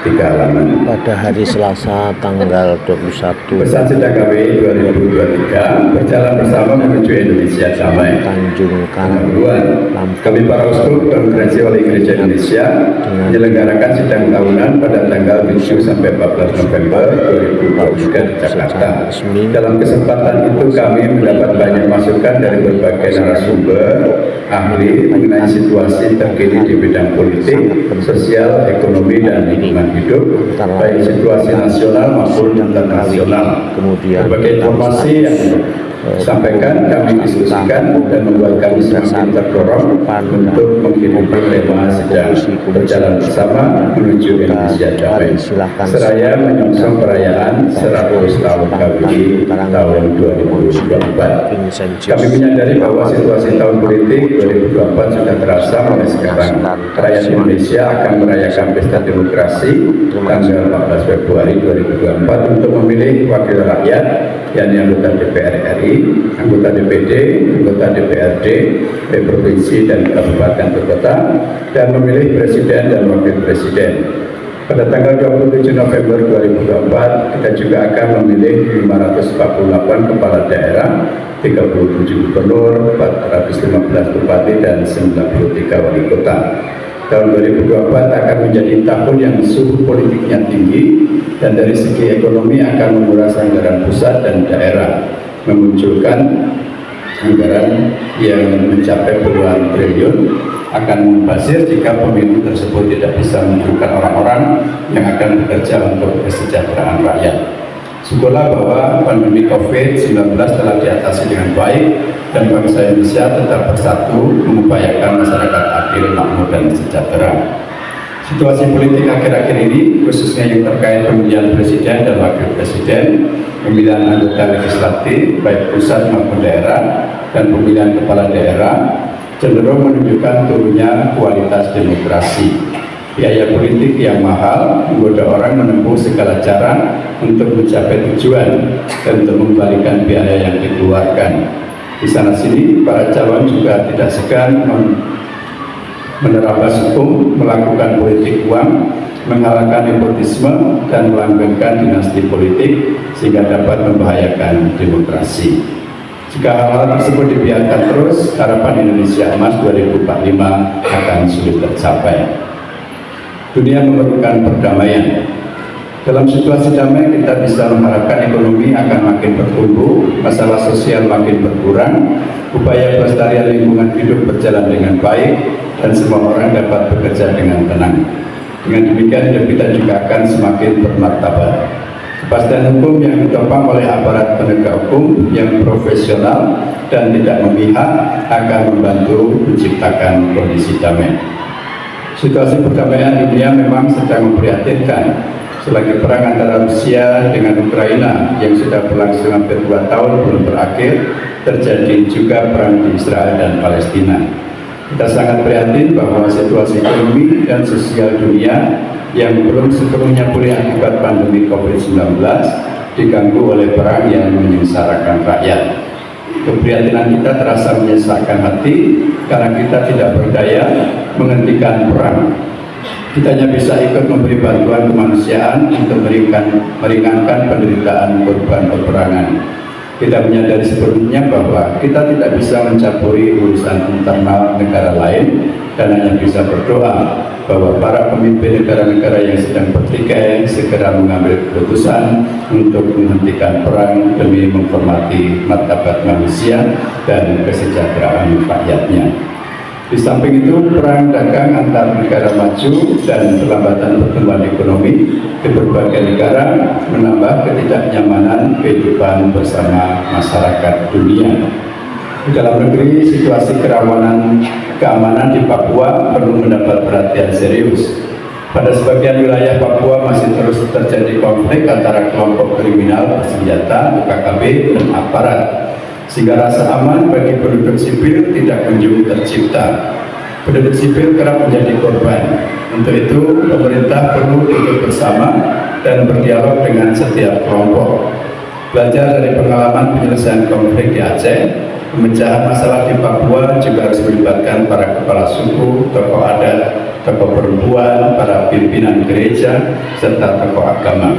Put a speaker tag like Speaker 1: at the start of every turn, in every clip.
Speaker 1: 3 halaman.
Speaker 2: Pada hari Selasa tanggal 21
Speaker 1: Pesan Sidang KPI 2023 berjalan bersama menuju Indonesia damai.
Speaker 2: Tanjung
Speaker 1: Lampung.
Speaker 2: Lampung.
Speaker 1: Kami para uskup Konferensi Wali Gereja Indonesia menyelenggarakan sidang tahunan pada tanggal 7 sampai 14 November 2023 di Jakarta. Dalam kesempatan itu kami mendapat banyak masukan dari berbagai narasumber ahli mengenai situasi terkini di bidang politik, sosial, ekonomi, dan lingkungan hidup, baik situasi nasional maupun internasional.
Speaker 2: Kemudian
Speaker 1: berbagai informasi yang disampaikan kami diskusikan dan membuat kami semakin terdorong untuk menghidupi tema sedang berjalan bersama menuju Indonesia damai, seraya menyongsong perayaan 100 tahun KPI tahun 2024. Kami menyadari bahwa situasi tahun politik 2024 sudah terasa mulai sekarang. Rakyat Indonesia akan merayakan pesta demokrasi tanggal 14 Februari 2024 untuk memilih wakil rakyat, yakni anggota DPR RI, anggota DPD, anggota DPRD, provinsi dan kabupaten kota, dan memilih presiden dan wakil presiden. Pada tanggal 27 November 2024, kita juga akan memilih 548 kepala daerah, 37 gubernur, 415 bupati, dan 93 wali kota. Tahun 2024 akan menjadi tahun yang suhu politiknya tinggi dan dari segi ekonomi akan menguras anggaran pusat dan daerah, memunculkan anggaran yang mencapai puluhan triliun, akan membazir jika pemilu tersebut tidak bisa menunjukkan orang-orang yang akan bekerja untuk kesejahteraan rakyat. Syukurlah bahwa pandemi COVID-19 telah diatasi dengan baik dan bangsa Indonesia tetap bersatu mengupayakan masyarakat adil, makmur, dan sejahtera. Situasi politik akhir-akhir ini, khususnya yang terkait pemilihan presiden dan wakil presiden, pemilihan anggota legislatif baik pusat maupun daerah, dan pemilihan kepala daerah, cenderung menunjukkan turunnya kualitas demokrasi. Biaya politik yang mahal menggoda orang menempuh segala cara untuk mencapai tujuan dan untuk mengembalikan biaya yang dikeluarkan. Di sana sini, para calon juga tidak segan menerabas hukum, melakukan politik uang, menghalalkan nepotisme, dan melanggengkan dinasti politik sehingga dapat membahayakan demokrasi. Jika hal-hal tersebut dibiarkan terus, harapan Indonesia Emas 2045 akan sulit tercapai. Dunia memerlukan perdamaian. Dalam situasi damai, kita bisa mengharapkan ekonomi akan makin bertumbuh, masalah sosial makin berkurang, upaya pelestarian lingkungan hidup berjalan dengan baik, dan semua orang dapat bekerja dengan tenang. Dengan demikian, hidup kita juga akan semakin bermartabat. Kepastian hukum yang ditopang oleh aparat penegak hukum yang profesional dan tidak memihak akan membantu menciptakan kondisi damai. Situasi perdamaian dunia memang sedang memprihatinkan. Selagi perang antara Rusia dengan Ukraina yang sudah berlangsung hampir 2 tahun belum berakhir, terjadi juga perang di Israel dan Palestina. Kita sangat prihatin bahwa situasi ekonomi dan sosial dunia yang belum sepenuhnya pulih akibat pandemi COVID-19 diganggu oleh perang yang menyengsarakan rakyat. Keprihatinan kita terasa menyesakkan hati karena kita tidak berdaya menghentikan perang. Kita hanya bisa ikut memberi bantuan kemanusiaan untuk meringankan penderitaan korban peperangan. Kita menyadari sebelumnya bahwa kita tidak bisa mencampuri urusan internal negara lain dan hanya bisa berdoa bahwa para pemimpin negara-negara yang sedang bertikai segera mengambil keputusan untuk menghentikan perang demi menghormati martabat manusia dan kesejahteraan rakyatnya. Di samping itu, perang dagang antar negara maju dan pelambatan pertumbuhan ekonomi di berbagai negara menambah ketidaknyamanan kehidupan bersama masyarakat dunia. Di dalam negeri, situasi keamanan di Papua perlu mendapat perhatian serius. Pada sebagian wilayah Papua masih terus terjadi konflik antara kelompok kriminal bersenjata, UKKB, dan aparat, sehingga rasa aman bagi penduduk sipil tidak kunjung tercipta. Penduduk sipil kerap menjadi korban. Untuk itu, pemerintah perlu duduk bersama dan berdialog dengan setiap kelompok. Belajar dari pengalaman penyelesaian konflik di Aceh, pemecahan masalah di Papua juga harus melibatkan para kepala suku, tokoh adat, tokoh perempuan, para pimpinan gereja, serta tokoh agama.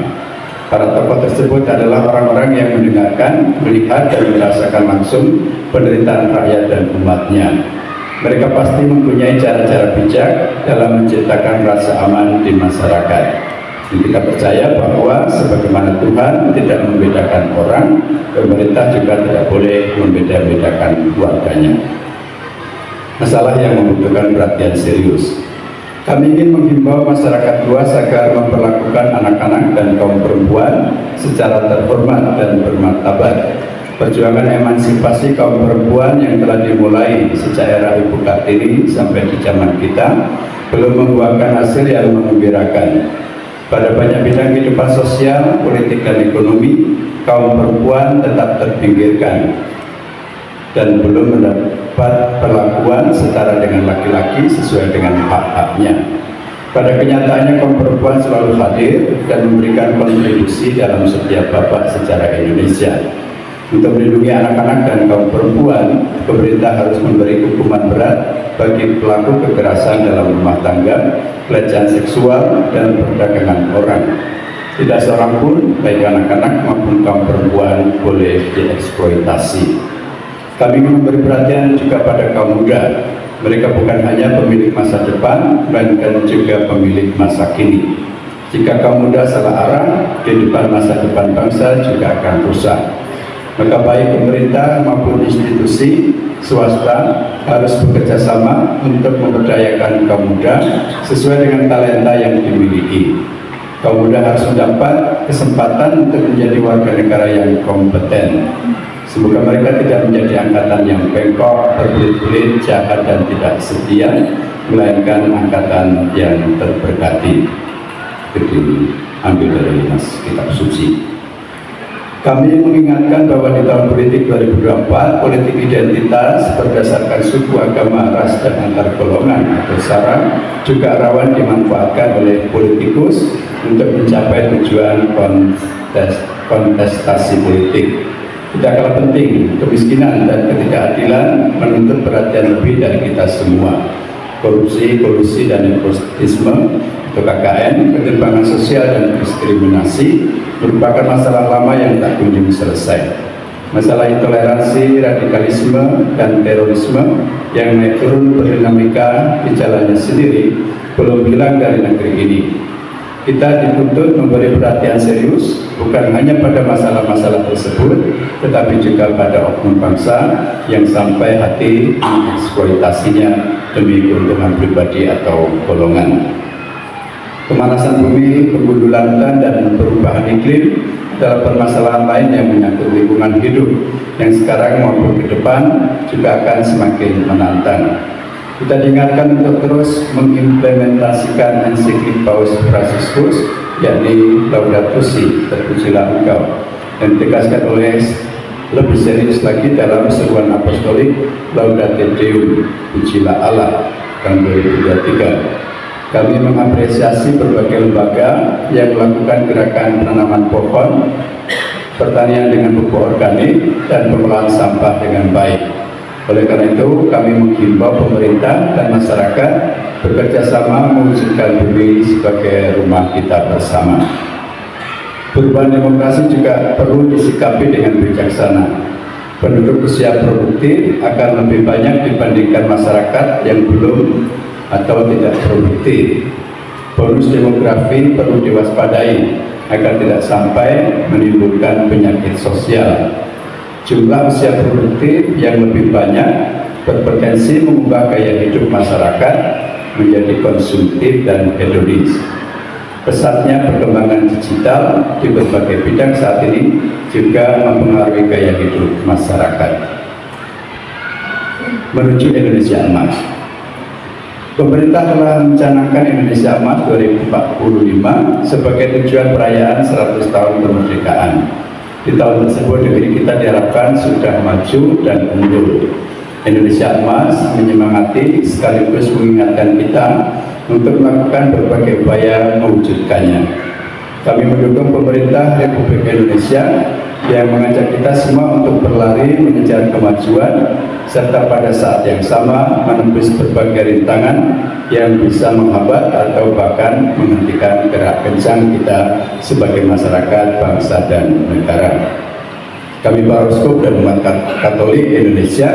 Speaker 1: Para tokoh tersebut adalah orang-orang yang mendengarkan, melihat, dan merasakan langsung penderitaan rakyat dan umatnya. Mereka pasti mempunyai cara-cara bijak dalam menciptakan rasa aman di masyarakat. Dan kita percaya bahwa sebagaimana Tuhan tidak membedakan orang, pemerintah juga tidak boleh membeda-bedakan warganya. Masalah yang membutuhkan perhatian serius. Kami ingin menghimbau masyarakat luas agar memperlakukan anak-anak dan kaum perempuan secara terhormat dan bermartabat. Perjuangan emansipasi kaum perempuan yang telah dimulai sejak era Ibu Kartini sampai di zaman kita belum membuahkan hasil yang menggembirakan. Pada banyak bidang kehidupan sosial, politik, dan ekonomi, kaum perempuan tetap terpinggirkan dan belum mendapat perlakuan setara dengan laki-laki sesuai dengan hak-haknya. Pada kenyataannya kaum perempuan selalu hadir dan memberikan kontribusi dalam setiap babak sejarah Indonesia. Untuk melindungi anak-anak dan kaum perempuan, pemerintah harus memberi hukuman berat bagi pelaku kekerasan dalam rumah tangga, pelecehan seksual, dan perdagangan orang. Tidak seorang pun, baik anak-anak maupun kaum perempuan, boleh dieksploitasi. Kami ingin memberi perhatian juga pada kaum muda. Mereka bukan hanya pemilik masa depan, melainkan juga pemilik masa kini. Jika kaum muda salah arah, kehidupan masa depan bangsa juga akan rusak. Maka baik pemerintah maupun institusi swasta harus bekerja sama untuk memberdayakan kaum muda sesuai dengan talenta yang dimiliki. Kaum muda harus mendapat kesempatan untuk menjadi warga negara yang kompeten. Semoga mereka tidak menjadi angkatan yang bengkok, berbelit-belit, jahat, dan tidak setia, melainkan angkatan yang terberkati. Itu ambil dari kitab suci. Kami mengingatkan bahwa di tahun politik 2024, politik identitas berdasarkan suku, agama, ras, dan antar golongan atau sara juga rawan dimanfaatkan oleh politikus untuk mencapai tujuan kontestasi politik. Tidak kalah penting, kemiskinan dan ketidakadilan menuntut perhatian lebih dari kita semua. Korupsi, kolusi, dan nepotisme atau KKN, ketimpangan sosial dan diskriminasi merupakan masalah lama yang tak kunjung selesai. Masalah intoleransi, radikalisme, dan terorisme yang naik turun berdinamika di jalannya sendiri belum hilang dari negeri ini. Kita dituntut memberi perhatian serius bukan hanya pada masalah-masalah tersebut, tetapi juga pada oknum bangsa yang sampai hati mengeksploitasinya demi keuntungan pribadi atau golongan. Pemanasan bumi, pergundulan hutan, dan perubahan iklim adalah permasalahan lain yang menyangkut lingkungan hidup yang sekarang maupun ke depan juga akan semakin menantang. Kita diingatkan untuk terus mengimplementasikan ensiklik Paus Fransiskus, yakni Laudato Si, terpujilah Engkau, dan ditegaskan oleh lebih serius lagi dalam seruan apostolik Laudate Deum, pujilah Allah, tahun 2023. Kami mengapresiasi berbagai lembaga yang melakukan gerakan penanaman pohon, pertanian dengan pupuk organik, dan pengelolaan sampah dengan baik. Oleh karena itu, kami menghimbau pemerintah dan masyarakat bekerja sama mewujudkan bumi sebagai rumah kita bersama. Perubahan demokrasi juga perlu disikapi dengan bijaksana. Penduduk usia produktif akan lebih banyak dibandingkan masyarakat yang belum atau tidak produktif. Bonus demografi perlu diwaspadai agar tidak sampai menimbulkan penyakit sosial. Jumlah usia produktif yang lebih banyak berpotensi mengubah gaya hidup masyarakat menjadi konsumtif dan hedonis. Pesatnya perkembangan digital di berbagai bidang saat ini juga mempengaruhi gaya hidup masyarakat. Menuju Indonesia Emas. Pemerintah telah mencanangkan Indonesia Emas 2045 sebagai tujuan perayaan 100 tahun kemerdekaan. Di tahun tersebut negeri kita diharapkan sudah maju dan unggul. Indonesia Emas menyemangati sekaligus mengingatkan kita untuk melakukan berbagai upaya mewujudkannya. Kami mendukung pemerintah Republik Indonesia yang mengajak kita semua untuk berlari mengejar kemajuan serta pada saat yang sama menembus berbagai rintangan yang bisa menghambat atau bahkan menghentikan gerak kencang kita sebagai masyarakat, bangsa, dan negara. Kami Paroskop dan umat Katolik Indonesia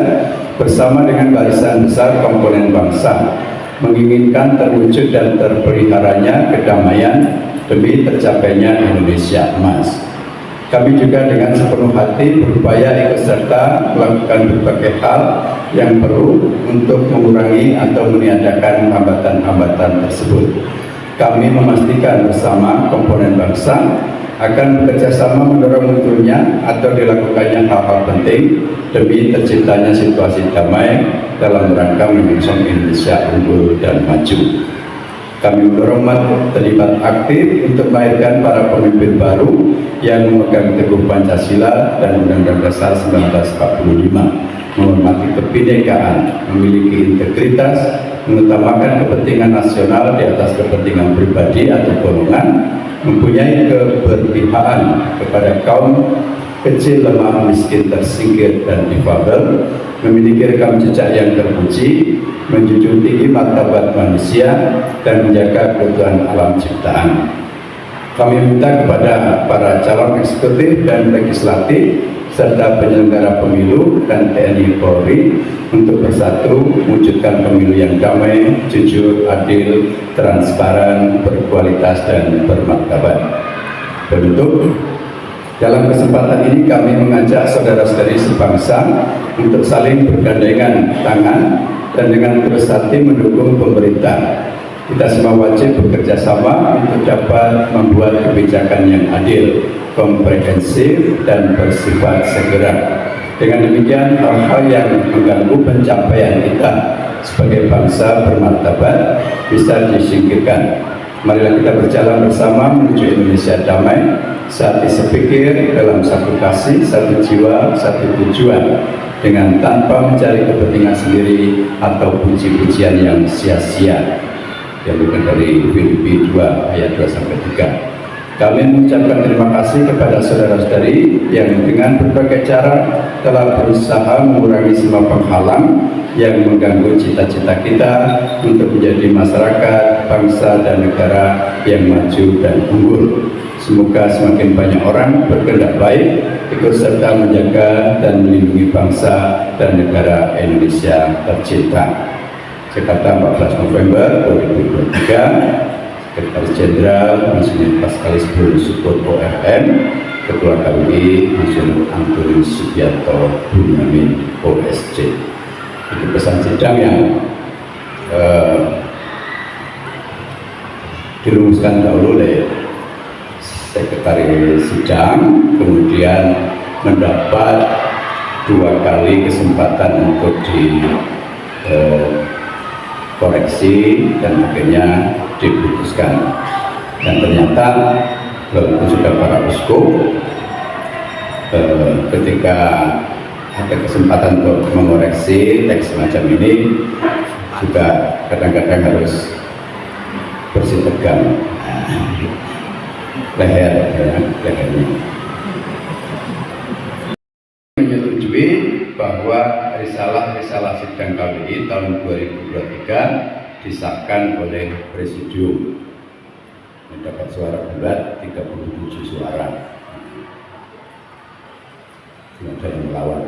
Speaker 1: bersama dengan barisan besar komponen bangsa menginginkan terwujud dan terpeliharanya kedamaian demi tercapainya Indonesia Emas. Kami juga dengan sepenuh hati berupaya ikut serta melakukan berbagai hal yang perlu untuk mengurangi atau meniadakan hambatan-hambatan tersebut. Kami memastikan bersama komponen bangsa akan bekerja sama mendorong munculnya atau dilakukannya hal-hal penting demi terciptanya situasi damai dalam rangka menyongsong Indonesia unggul dan maju. Kami mendorong umat terlibat aktif untuk melahirkan para pemimpin baru yang memegang teguh Pancasila dan Undang-Undang Dasar 1945, menghormati kebinekaan, memiliki integritas, mengutamakan kepentingan nasional di atas kepentingan pribadi atau golongan, mempunyai keberpihakan kepada kaum kecil, lemah, miskin, tersingkir, dan difabel, memiliki rekam jejak yang terpuji, menjunjung tinggi martabat manusia, dan menjaga keutuhan alam ciptaan. Kami minta kepada para calon eksekutif dan legislatif serta penyelenggara pemilu dan TNI Polri untuk bersatu mewujudkan pemilu yang damai, jujur, adil, transparan, berkualitas, dan bermartabat. Bentuk dalam kesempatan ini kami mengajak saudara-saudari sebangsa untuk saling bergandengan tangan dan dengan terus hati mendukung pemerintah. Kita semua wajib bekerja sama untuk dapat membuat kebijakan yang adil, komprehensif, dan bersifat segera. Dengan demikian, hal-hal yang mengganggu pencapaian kita sebagai bangsa bermartabat bisa disingkirkan. Marilah kita berjalan bersama menuju Indonesia damai, satu sepikir, dalam satu kasih, satu jiwa, satu tujuan, dengan tanpa mencari kepentingan sendiri atau puji-pujian yang sia-sia. Yang bukan dari Filipi 2 ayat 2-3. Kami mengucapkan terima kasih kepada saudara-saudari yang dengan berbagai cara telah berusaha mengurangi semua penghalang yang mengganggu cita-cita kita untuk menjadi masyarakat, bangsa, dan negara yang maju dan unggul. Semoga semakin banyak orang berkehendak baik ikut serta menjaga dan melindungi bangsa dan negara Indonesia tercinta. Jakarta, 14 November 2023, Sekretaris Jenderal Monsinyur Paskalis Bruno Support ORM, Ketua KWI Monsinyur Antonius Subianto Bunyamin OSC. Itu pesan sidang yang dirumuskan dahulu oleh Sekretaris Sidang, kemudian mendapat 2 kali kesempatan untuk koreksi dan akhirnya diputuskan. Dan ternyata walaupun sudah para uskup, ketika ada kesempatan untuk mengoreksi teks semacam ini juga kadang-kadang harus bersih tegang lehernya. Menyetujui bahwa risalah sidang KWI tahun 2023 disahkan oleh Presidium. Mendapat suara bulat 37 suara. Tidak ada yang melawan.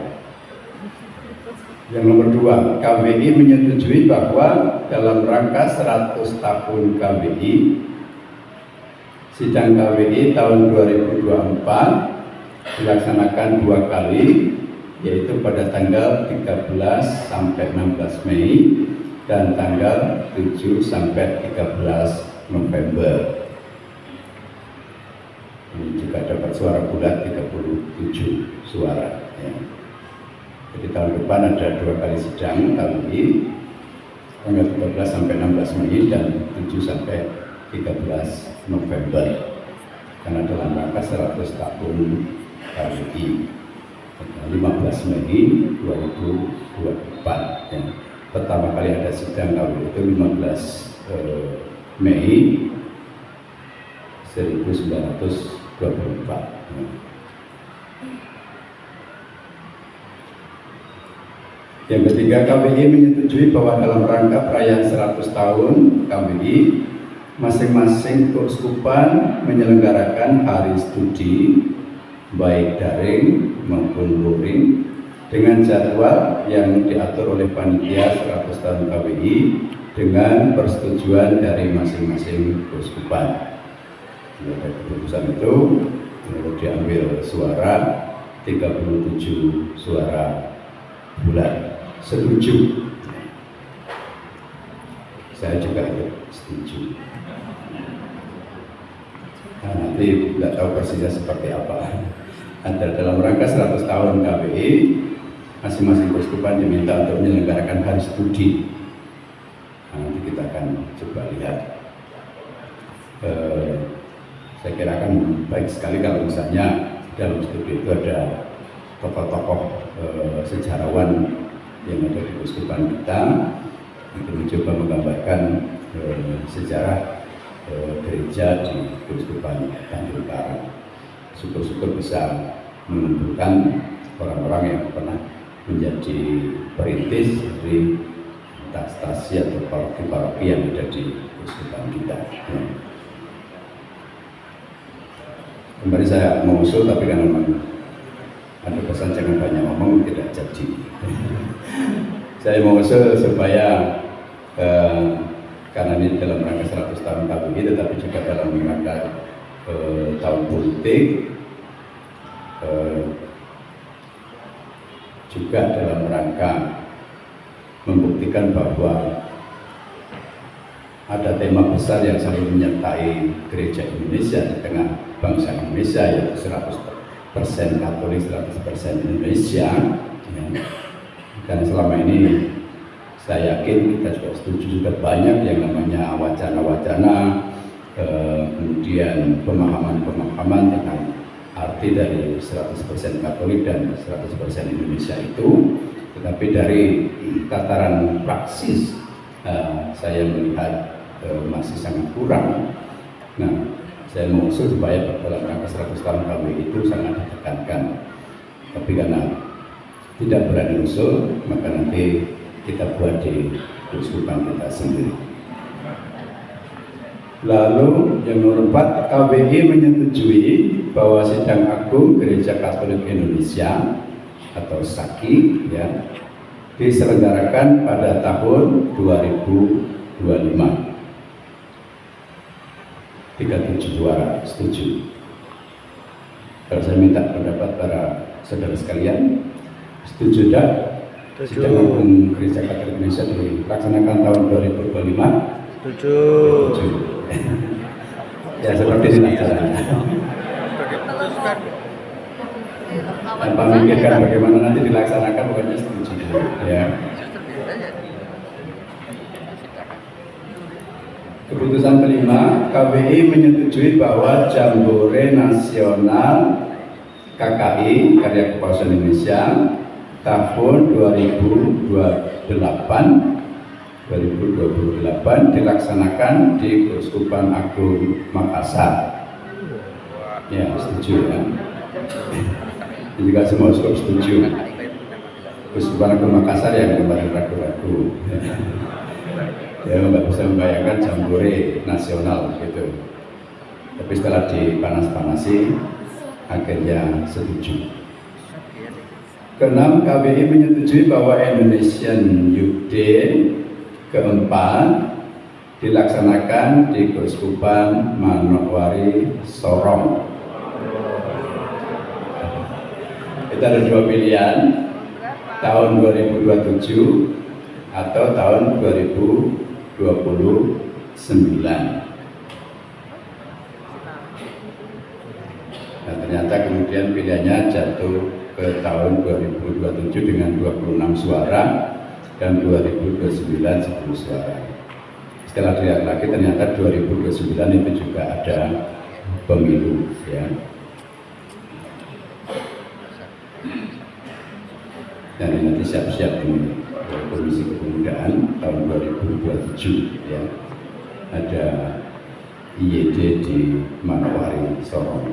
Speaker 1: Yang nomor 2, KWI menyetujui bahwa dalam rangka 100 tahun KWI, sidang KWI tahun 2024 dilaksanakan 2 kali, yaitu pada tanggal 13 sampai 16 Mei dan tanggal 7 sampai 13 November. Ini juga dapat suara bulat 37 suara. Ya. Jadi tahun depan ada 2 kali sidang KWI, tanggal 13 sampai 16 Mei dan 7 sampai 13 November. Karena dalam rangka 100 tahun KWI. 15 Mei 2024 ya. Pertama kali ada sidang KWI itu 15 Mei 1924 ya. Yang ketiga, KBI menyetujui bahwa dalam rangka perayaan 100 tahun KBI, masing-masing keuskupan menyelenggarakan hari studi baik daring maupun luring dengan jadwal yang diatur oleh panitia 100 tahun KBI dengan persetujuan dari masing-masing keuskupan. Dari keputusan itu lalu diambil suara 37 suara bulat setuju. Saya juga setuju. Nah, nanti tidak tahu persisnya seperti apa. Ada dalam rangka 100 tahun KBI, masing-masing keuskupan diminta untuk menyelenggarakan hari studi. Nah, nanti kita akan coba lihat. Saya kira akan baik sekali kalau misalnya dalam studi itu ada tokoh-tokoh sejarawan yang ada di keuskupan kita untuk mencoba menggambarkan sejarah gereja di keuskupan Tanjung Karang. Syukur-syukur bisa mengumpulkan orang-orang yang pernah menjadi perintis dari stasi atau paroki-paroki yang ada di keuskupan kita. Kemarin saya mau usul, tapi karena memang ada pesan jangan banyak ngomong, tidak jadi. Saya mau usul supaya karena ini dalam rangka 100 tahun KBI, tetapi juga dalam rangka tahun politik, juga dalam rangka membuktikan bahwa ada tema besar yang selalu menyertai gereja Indonesia di tengah bangsa Indonesia, yaitu 100% Katolik, 100% Indonesia. Ya. Dan selama ini saya yakin kita juga setuju, juga banyak yang namanya wacana-wacana, kemudian pemahaman-pemahaman tentang arti dari 100% Katolik dan 100% Indonesia itu. Tetapi dari tataran praksis saya melihat masih sangat kurang. Nah, saya mau usul supaya dalam rangka 100 tahun KBI itu sangat ditekankan. Tapi karena tidak berani usul, maka nanti kita buat di keuskupan kita sendiri. Lalu yang nomor 4, KBI menyetujui bahwa Sidang Agung Gereja Katolik Indonesia atau SAKI ya, diselenggarakan pada tahun 2025. 37 suara setuju. Kalau saya minta pendapat para saudara sekalian, setuju tidak? Sidang Agung Gereja Katolik Indonesia dilaksanakan tahun 2025?
Speaker 2: Setuju.
Speaker 1: Ya seperti ini caranya. Tanpa memikirkan bagaimana nanti dilaksanakan, pokoknya setuju. Ya. Keputusan kelima, KBI menyetujui bahwa Jambore Nasional KKI Karya Kepausan Indonesia tahun 2028 dilaksanakan di Keuskupan Agung Makassar. Ya, setuju ya. Juga semua uskup setuju. Keuskupan Agung Makassar yang kemarin ragu-ragu. Ya, nggak bisa membayangkan Jambore Nasional gitu. Tapi setelah dipanas-panasi, akhirnya setuju. Keenam, KBI menyetujui bahwa Indonesian Youth Day keempat dilaksanakan di Keuskupan Manokwari Sorong. Kita ada dua pilihan, tahun 2027 atau tahun 2029. Nah, ternyata kemudian pilihannya jatuh ke tahun 2027 dengan 26 suara dan 2029 10 suara. Setelah dilihat lagi ternyata 2029 itu juga ada pemilu ya. Dan nanti siap-siap ini Komisi Kepemudaan tahun 2027 ya. Ada IYD di Manokwari Sorong.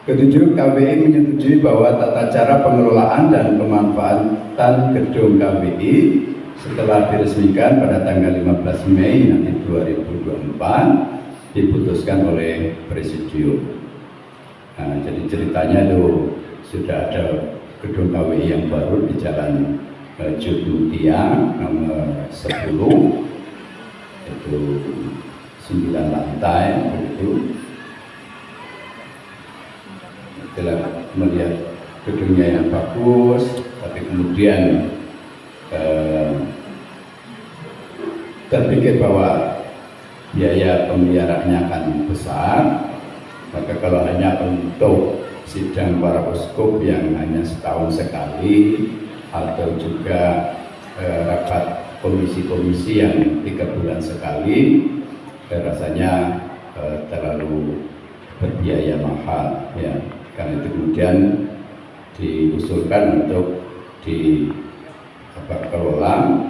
Speaker 1: Ketujuh, KWI menyetujui bahwa tata cara pengelolaan dan pemanfaatan gedung KWI setelah diresmikan pada tanggal 15 Mei nanti 2024 diputuskan oleh Presidium. Nah, jadi ceritanya itu sudah ada gedung KWI yang baru di Jalan Jogmutia nomor 10, itu 9 lantai begitu. Setelah melihat gedungnya yang bagus, tapi kemudian terpikir bahwa biaya pemeliharaannya akan besar, maka kalau hanya untuk sidang para uskup yang hanya setahun sekali atau juga rapat komisi-komisi yang 3 bulan sekali, rasanya terlalu berbiaya mahal ya. Karena itu kemudian diusulkan untuk dikelola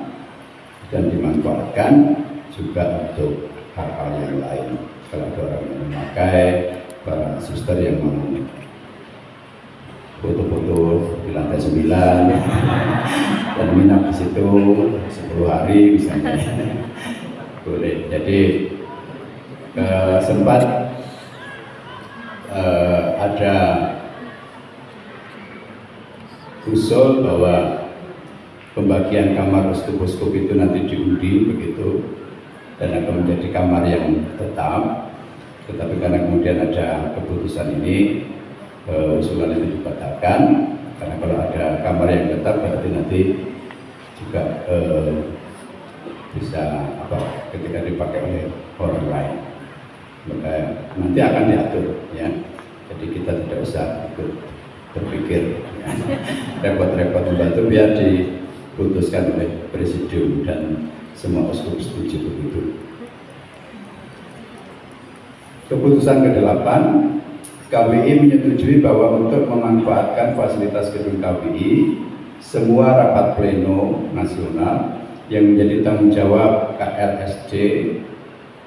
Speaker 1: dan dimanfaatkan juga untuk hal-hal yang lain. Kalau ada orang yang memakai, para suster yang mau foto-foto di lantai 9 dan minat di situ 10 hari misalnya boleh. Jadi sempat ada usul bahwa pembagian kamar uskup-uskup itu nanti diundi begitu dan akan menjadi kamar yang tetap, tetapi karena kemudian ada keputusan ini, usulan itu dibatalkan, karena kalau ada kamar yang tetap berarti nanti juga bisa ketika dipakai oleh orang lain, maka nanti akan diatur ya. Jadi kita tidak usah berpikir ya, repot-repot membantu, biar diputuskan oleh Presidium dan semua uskup setuju begitu. Keputusan ke-8, KWI menyetujui bahwa untuk memanfaatkan fasilitas gedung KWI, semua rapat pleno nasional yang menjadi tanggung jawab KRSJ,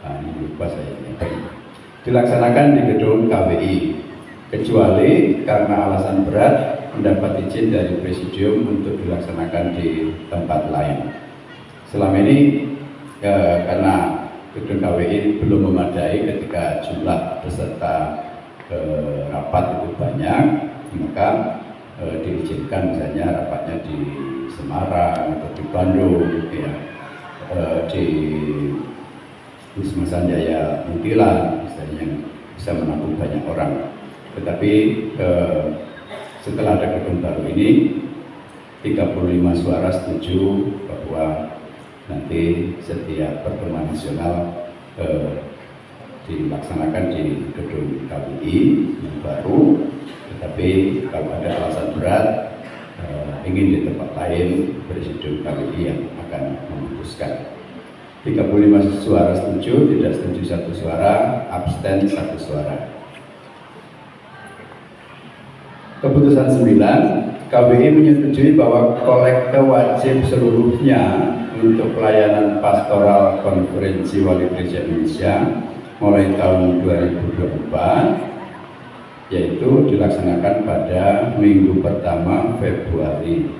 Speaker 1: ini lupa saya ini, dilaksanakan di gedung KWI, kecuali karena alasan berat mendapat izin dari Presidium untuk dilaksanakan di tempat lain. Selama ini karena gedung KWI belum memadai ketika jumlah peserta rapat itu banyak, maka diizinkan misalnya rapatnya di Semarang atau di Bandung, ya, di Wisma Sanjaya Munthilan misalnya, yang bisa menampung banyak orang. Tetapi setelah ada gedung baru ini, 35 suara setuju bahwa nanti setiap pertemuan nasional dilaksanakan di gedung KWI yang baru. Tetapi kalau ada alasan berat ingin di tempat lain, Presidium KWI yang akan memutuskan. 35 suara setuju, tidak setuju 1 suara, abstain 1 suara. Keputusan 9, KWI menyetujui bahwa kolekte wajib seluruhnya untuk pelayanan pastoral konferensi Wali Gereja Indonesia mulai tahun 2024, yaitu dilaksanakan pada minggu pertama Februari.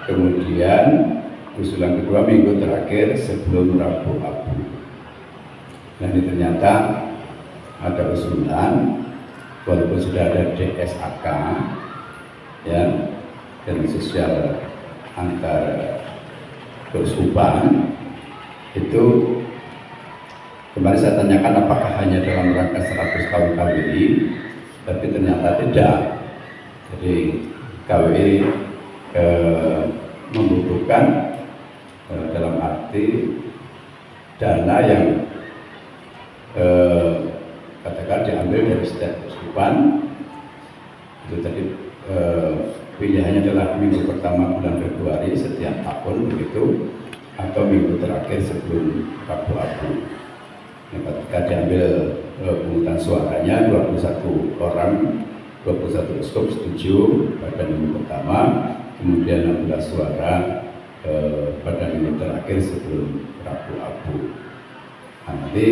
Speaker 1: Kemudian usulan kedua, minggu terakhir sebelum Rabu Abu. Dan ini ternyata ada usulan, walaupun sudah ada DSAK ya, dan sosial antar keuskupan, itu kemarin saya tanyakan apakah hanya dalam rangka 100 tahun KWI, tapi ternyata tidak. Jadi KWI membutuhkan dalam arti dana yang katakan diambil dari setiap keuskupan. Itu tadi pilihannya adalah minggu pertama bulan Februari setiap tahun begitu, atau minggu terakhir sebelum Rabu Abu. Ketika diambil pemungutan suaranya 21 orang, 21 uskup setuju pada minggu pertama, kemudian 16 suara pada minggu terakhir sebelum Rabu Abu. Nanti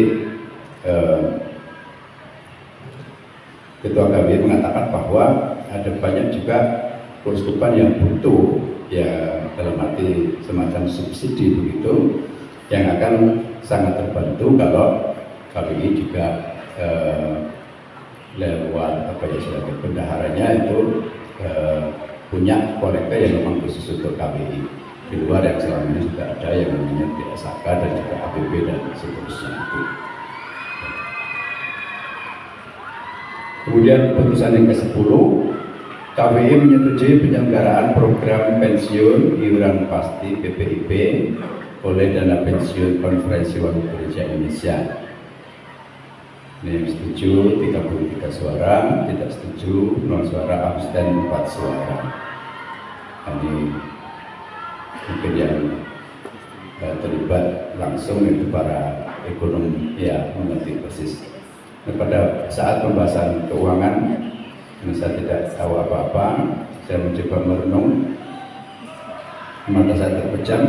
Speaker 1: Ketua KBI mengatakan bahwa ada banyak juga keuskupan yang butuh ya dalam arti semacam subsidi begitu, yang akan sangat terbantu kalau KBI juga lewat bendaharanya itu punya kolektor yang memang khusus untuk KBI, di luar yang selama ini sudah ada yang namanya DSAK dan juga APB dan seterusnya itu. Kemudian putusan yang ke-10, KBI menyetujui penyelenggaraan program pensiun iuran pasti BPIP oleh dana pensiun Konferensi Wali Gereja Indonesia. Ini yang setuju 33 suara, tidak setuju 0 suara, abstain 4 suara. Ini mungkin yang terlibat langsung itu para ekonom ya mengerti persis. Nah, pada saat pembahasan keuangan, ini saya tidak tahu apa-apa, saya mencoba merenung, mata saya terpejam,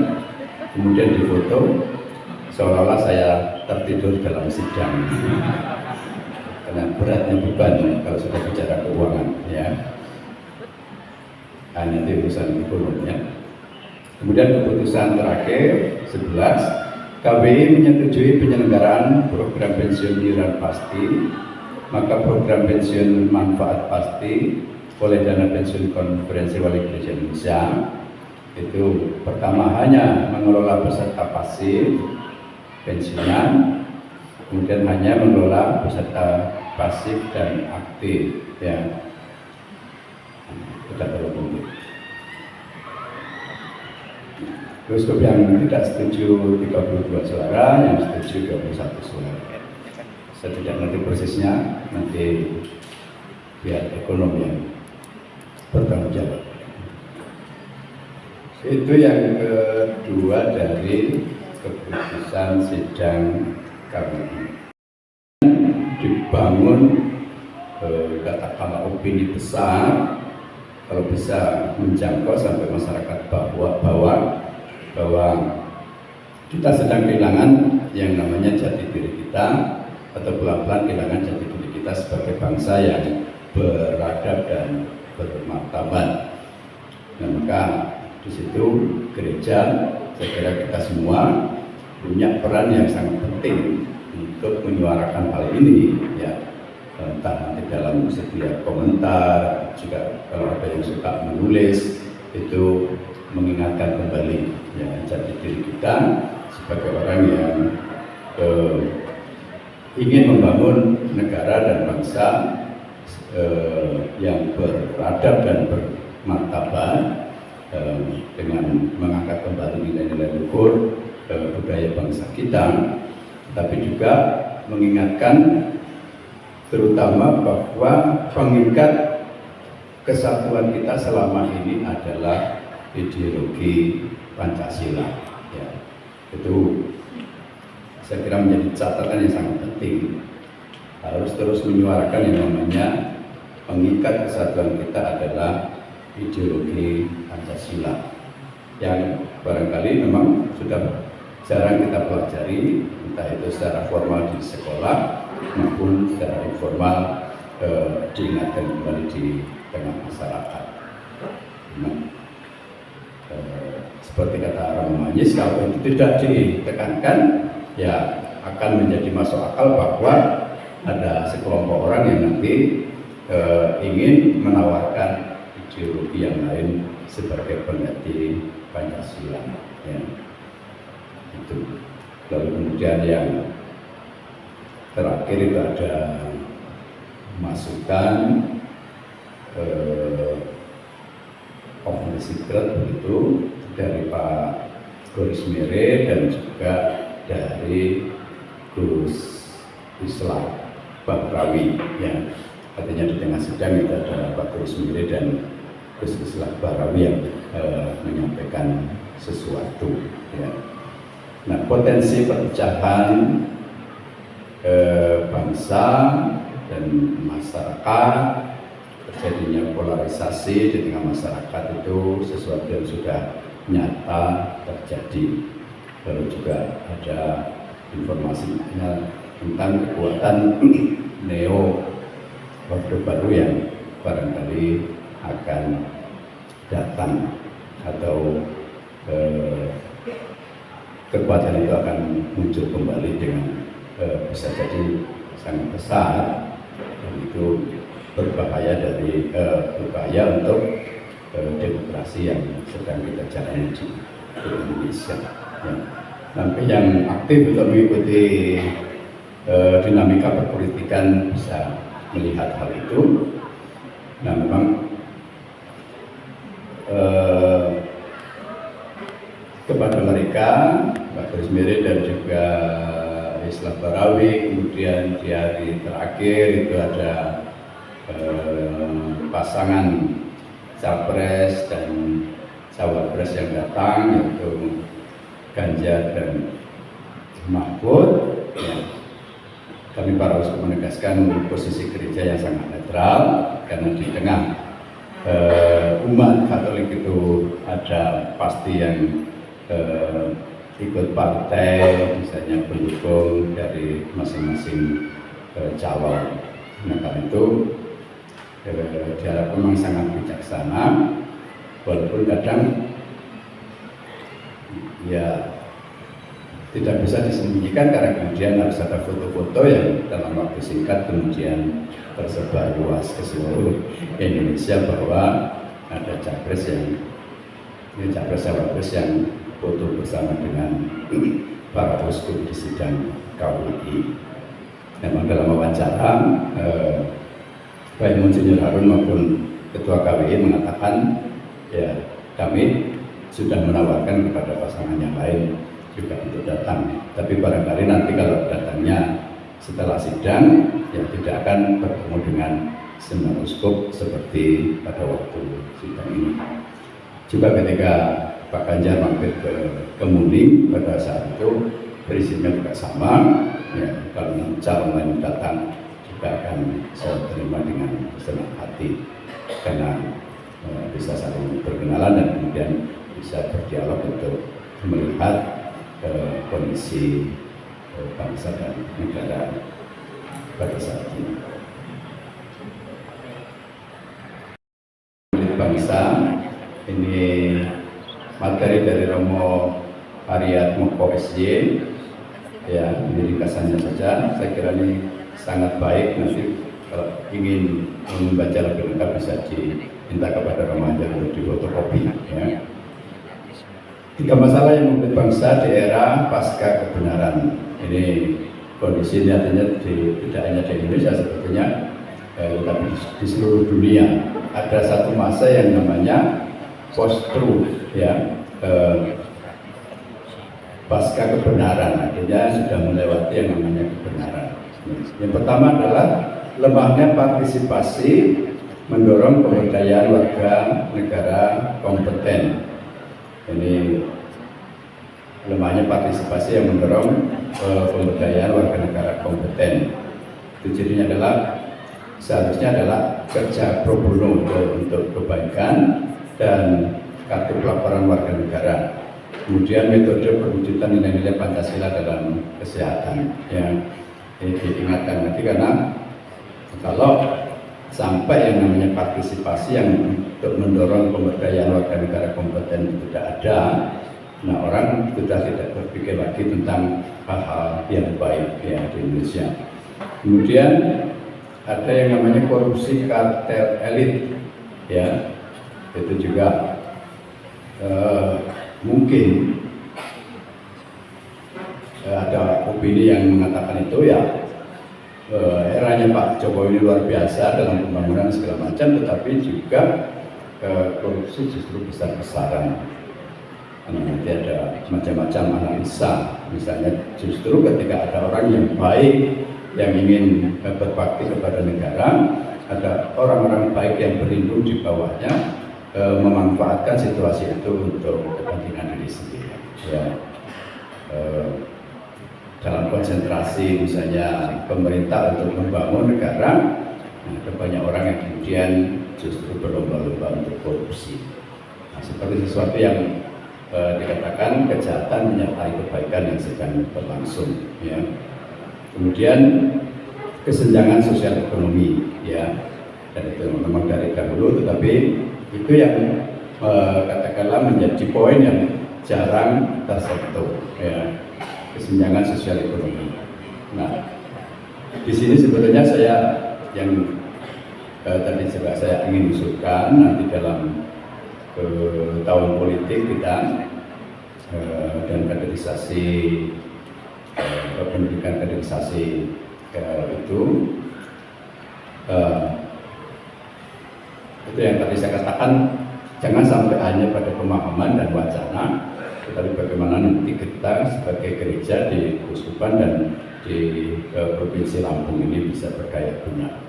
Speaker 1: kemudian difoto, seolah-olah saya tertidur dalam sidang. Karena beratnya beban kalau sudah bicara keuangan, ya. Hanya itu urusan ekonominya. Kemudian keputusan terakhir 11, KBI menyetujui penyelenggaraan program pensiun iuran pasti, maka program pensiun manfaat pasti oleh dana pensiun Konferensi Wali Gereja Indonesia itu pertama hanya mengelola peserta pasif pensiunan, kemudian hanya mengelola peserta pasif dan aktif, ya. Tidak terlalu penting. Terus yang tidak setuju 32 suara, yang setuju 21 suara. Saya tidak ngerti persisnya, nanti biar ekonom yang bertanggung jawab. Itu yang kedua dari keputusan sidang KBI. Dibangun katakanlah opini besar, kalau bisa menjangkau sampai masyarakat bawah bahwa kita sedang kehilangan yang namanya jati diri kita, atau pelan-pelan kehilangan jati diri kita sebagai bangsa yang beradab dan bermartabat. Nah, maka di situ gereja, saya kira kita semua punya peran yang sangat penting untuk menyuarakan hal ini, ya. Entah nanti dalam setiap komentar, juga kalau ada yang suka menulis, itu mengingatkan kembali ya jati diri kita sebagai orang yang ingin membangun negara dan bangsa yang beradab dan bermartabat, dengan mengangkat kembali nilai-nilai luhur budaya bangsa kita, tapi juga mengingatkan terutama bahwa pengikat kesatuan kita selama ini adalah ideologi Pancasila, ya. Itu saya kira menjadi catatan yang sangat penting. Harus terus menyuarakan yang namanya pengikat kesatuan kita adalah ideologi Pancasila, yang barangkali memang sudah jarang kita pelajari, entah itu secara formal di sekolah maupun secara informal diingatkan kembali di tengah masyarakat. Nah, seperti kata Romo Manyish, kalau itu tidak ditekankan, ya akan menjadi masuk akal bahwa ada sekelompok orang yang nanti ingin menawarkan ideologi yang lain sebagai pengganti Pancasila, ya. Itu. Lalu kemudian yang terakhir itu ada masukan of the secret begitu dari Pak Gus Mere dan juga dari Gus Islam Bahrawi, ya. Artinya di tengah sidang itu ada Pak Gus Mere dan Gus Islam Bahrawi yang menyampaikan sesuatu, ya. Nah, potensi perpecahan bangsa dan masyarakat, terjadinya polarisasi di tengah masyarakat itu sesuatu yang sudah nyata terjadi. Lalu juga ada informasinya tentang kekuatan neo orde baru yang barangkali akan datang, atau kekuatan itu akan muncul kembali dengan bisa jadi sangat besar, dan itu berbahaya untuk demokrasi yang sedang kita jalani di Indonesia. Ya. Sampai yang aktif untuk mengikuti dinamika perpolitikan bisa melihat hal itu. Nah, memang kepada mereka, Pak Krismiri dan juga Islam Barawi, kemudian di hari terakhir itu ada pasangan capres dan cawapres yang datang, yaitu Ganjar dan Mahfud. Ya. Kami para uskup menegaskan posisi gereja yang sangat netral, karena di tengah umat Katolik itu ada pasti yang ikut partai, misalnya pendukung dari masing-masing calon. Nah, karena itu diharapkan memang sangat bijaksana, walaupun kadang ya tidak bisa disembunyikan, karena kemudian harus ada foto-foto yang dalam waktu singkat kemudian tersebar luas ke seluruh Indonesia bahwa ada capres cawapres yang foto bersama dengan para uskup di sidang KUI. Memang dalam wawancara baik Monsinyur Harun maupun Ketua KUI mengatakan, ya kami sudah menawarkan kepada pasangan yang lain juga untuk datang, tapi barangkali nanti kalau datangnya setelah sidang, ya tidak akan bertemu dengan semua uskup seperti pada waktu sidang ini. Juga ketika Pak Ganjar mampir ke Kemuning pada saat itu, prinsipnya juga sama, ya, kalau calon lain datang juga akan saya terima dengan senang hati, karena bisa saling berkenalan dan kemudian bisa berdialog untuk melihat kondisi bangsa dan negara pada saat ini. Bangsa ini materi dari Romo Hariat Moko SJ, ya ini ringkasannya saja. Saya kira ini sangat baik, nanti kalau ingin membaca lebih lengkap bisa diminta kepada Romo Hariat untuk difotokopi. Ya. 3 masalah yang membuat bangsa di era pasca kebenaran. Ini kondisi ini artinya tidak hanya di Indonesia sebetulnya, tapi di seluruh dunia. Ada satu masa yang namanya post-truth, ya, pasca kebenaran, artinya sudah melewati yang namanya kebenaran. Yang pertama adalah lemahnya partisipasi mendorong pemberdayaan warga negara kompeten. Ini lemahnya partisipasi yang mendorong pemberdayaan warga negara kompeten. Itu jadinya adalah seharusnya adalah kerja pro bono untuk kebaikan dan kartu pelaporan warga negara. Kemudian metode perwujudan nilai-nilai Pancasila dalam kesehatan yang diingatkan lagi, karena kalau sampai yang namanya partisipasi yang untuk mendorong pemberdayaan warga negara kompeten itu tidak ada, nah orang sudah tidak berpikir lagi tentang hal-hal yang baik ya di Indonesia. Kemudian ada yang namanya korupsi kartel elit, ya itu juga mungkin ada opini yang mengatakan itu ya eranya Pak Jokowi ini luar biasa dalam pembangunan segala macam, tetapi juga korupsi justru besar-besaran. Nanti ada macam-macam analisa, misalnya justru ketika ada orang yang baik yang ingin berbakti kepada negara, ada orang-orang baik yang berlindung di bawahnya, memanfaatkan situasi itu untuk kepentingan diri sendiri. Ya. Dalam konsentrasi misalnya pemerintah untuk membangun negara, ada banyak orang yang kemudian justru berlomba-lomba untuk korupsi. Nah, seperti sesuatu yang dikatakan kejahatan menyertai kebaikan yang sedang berlangsung. Ya. Kemudian kesenjangan sosial ekonomi, ya. Dan itu memang dari dahulu, tetapi itu yang katakanlah menjadi poin yang jarang tersentuh, ya, kesenjangan sosial ekonomi. Nah, di sini sebetulnya saya yang tadi juga saya ingin usulkan nanti dalam tahun politik kita dan kaderisasi pendidikan kaderisasi itu yang tadi saya katakan, jangan sampai hanya pada pemahaman dan wacana, tetapi bagaimana nanti kita sebagai gereja di Keuskupan dan di Provinsi Lampung ini bisa berdaya guna.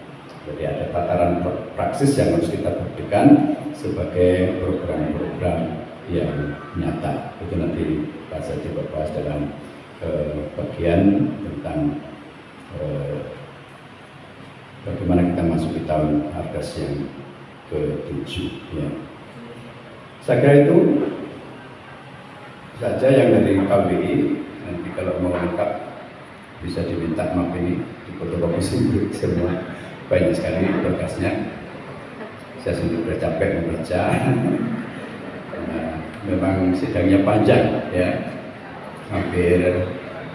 Speaker 1: Jadi ada tataran praksis yang harus kita buktikan sebagai program-program yang nyata. Itu nanti saya coba bahas dalam bagian tentang bagaimana kita masuk di tahun Ardas yang ke-7, ya. Saya kira itu saja yang dari KBI. Nanti kalau mau lengkap bisa diminta, map ini difotokopi semua, banyak sekali berkasnya. Saya sendiri sudah capek membaca karena memang sidangnya panjang, ya, hampir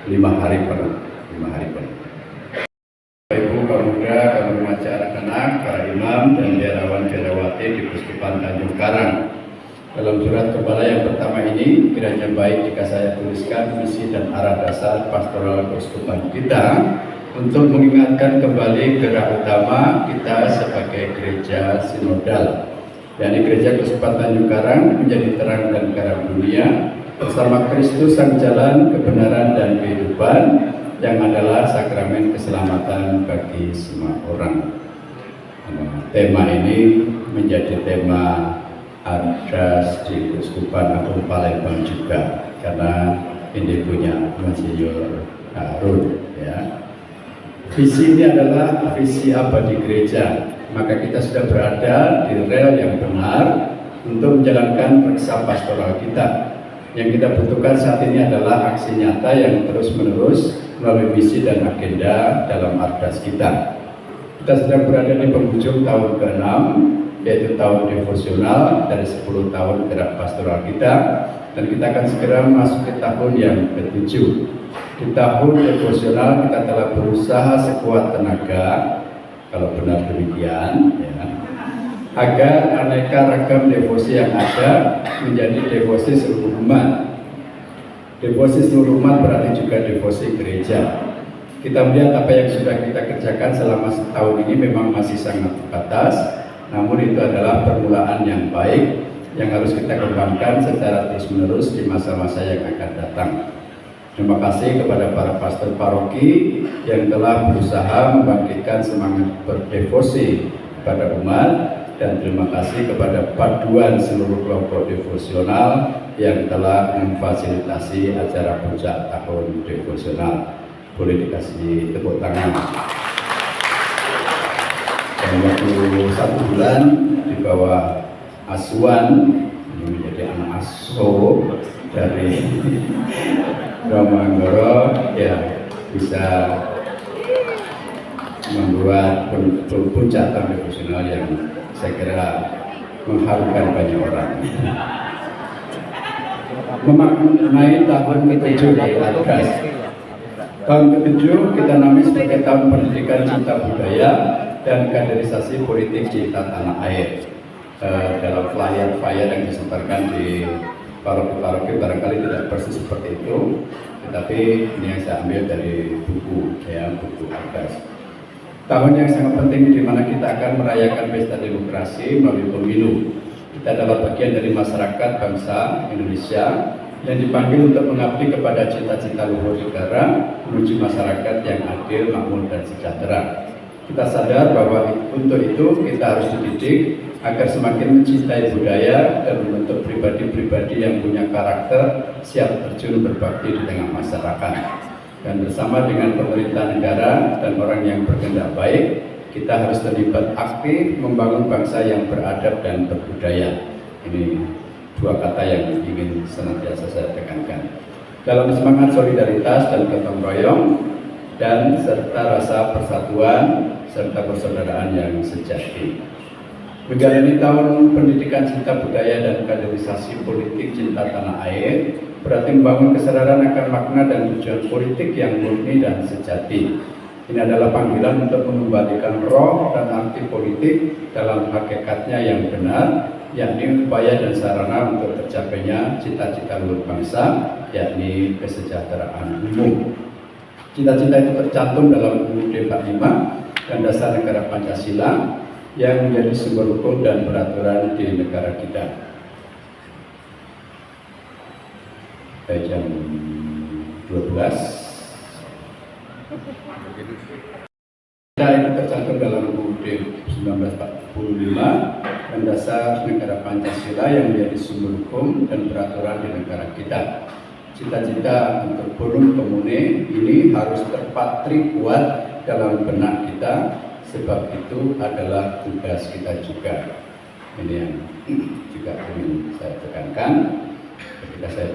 Speaker 1: 5 hari penuh. Ibu, kaum muda, kaum remaja, anak-anak, para imam dan biarawan-biarawati di Keuskupan Tanjung Karang. Dalam surat kepala yang pertama ini, kiranya baik jika saya tuliskan visi dan arah dasar pastoral keuskupan kita untuk mengingatkan kembali gerak utama kita sebagai gereja sinodal, yakni Gereja Keuskupan Tanjung Karang menjadi terang dan garam dunia bersama Kristus sang jalan, kebenaran dan kehidupan, yang adalah sakramen keselamatan bagi semua orang. Tema ini menjadi tema Ardas di Keuskupan Agung Palembang juga, karena ini punya Monsinyur Harun, ya. Visi ini adalah visi abadi gereja, maka kita sudah berada di rel yang benar untuk menjalankan reksa pastoral kita. Yang kita butuhkan saat ini adalah aksi nyata yang terus-menerus melalui misi dan agenda dalam Ardas kita. Kita sedang berada di penghujung tahun ke-6, yaitu tahun devosional dari 10 tahun gerak pastoral kita, dan kita akan segera masuk ke tahun yang ke-7. Di tahun devosional kita telah berusaha sekuat tenaga, kalau benar demikian, ya, agar aneka ragam devosi yang ada menjadi devosi seluruh umat. Devosi seluruh umat berarti juga devosi gereja. Kita melihat apa yang sudah kita kerjakan selama setahun ini memang masih sangat terbatas, namun itu adalah permulaan yang baik yang harus kita kembangkan secara terus-menerus di masa-masa yang akan datang. Terima kasih kepada para pastor paroki yang telah berusaha membangkitkan semangat berdevosi kepada umat, dan terima kasih kepada paduan seluruh kelompok devosional yang telah memfasilitasi acara puncak tahun devosional. Boleh dikasih tepuk tangan. Dalam waktu 1 bulan di bawah asuhan, ini menjadi anak asuh dari Romo Anggoro, ya, bisa membuat puncak tahun devosional yang saya kira mengharumkan banyak orang. Memaknai tahun ke-7 dari Ardas. Tahun ke-7 kita namai sebagai tahun pendidikan cinta budaya dan kaderisasi politik cinta tanah air. Dalam flyer-flyer yang disebarkan di paroki-paroki barangkali tidak persis seperti itu, tetapi ini yang saya ambil dari buku, ya, buku Ardas. Tahun yang sangat penting di mana kita akan merayakan pesta demokrasi melalui pemilu. Kita adalah bagian dari masyarakat bangsa Indonesia yang dipanggil untuk mengabdi kepada cita-cita luhur negara menuju masyarakat yang adil, makmur, dan sejahtera. Kita sadar bahwa untuk itu kita harus dididik agar semakin mencintai budaya dan membentuk pribadi-pribadi yang punya karakter siap terjun berbakti di tengah masyarakat. Dan bersama dengan pemerintah negara dan orang yang berkehendak baik, kita harus terlibat aktif membangun bangsa yang beradab dan berbudaya. Ini 2 kata yang ingin senantiasa saya tekankan. Dalam semangat solidaritas dan gotong royong, dan serta rasa persatuan serta persaudaraan yang sejati. Menjalani tahun pendidikan cinta budaya dan kaderisasi politik cinta tanah air berarti membangun kesadaran akan makna dan tujuan politik yang murni dan sejati. Ini adalah panggilan untuk mengembalikan roh dan arti politik dalam hakikatnya yang benar, yakni upaya dan sarana untuk tercapainya cita-cita luhur bangsa, yakni kesejahteraan umum. Cita-cita itu tercantum dalam UUD 45 dan Dasar Negara Pancasila yang menjadi sumber hukum dan peraturan di negara kita. Jam 12. Itu tercantum dalam UUD 1945 dan Dasar Negara Pancasila yang menjadi sumber hukum dan peraturan di negara kita. Cita-cita untuk Bonum Commune ini harus terpatri kuat dalam benak kita, sebab itu adalah tugas kita juga. Ini yang juga ingin saya tekankan ketika saya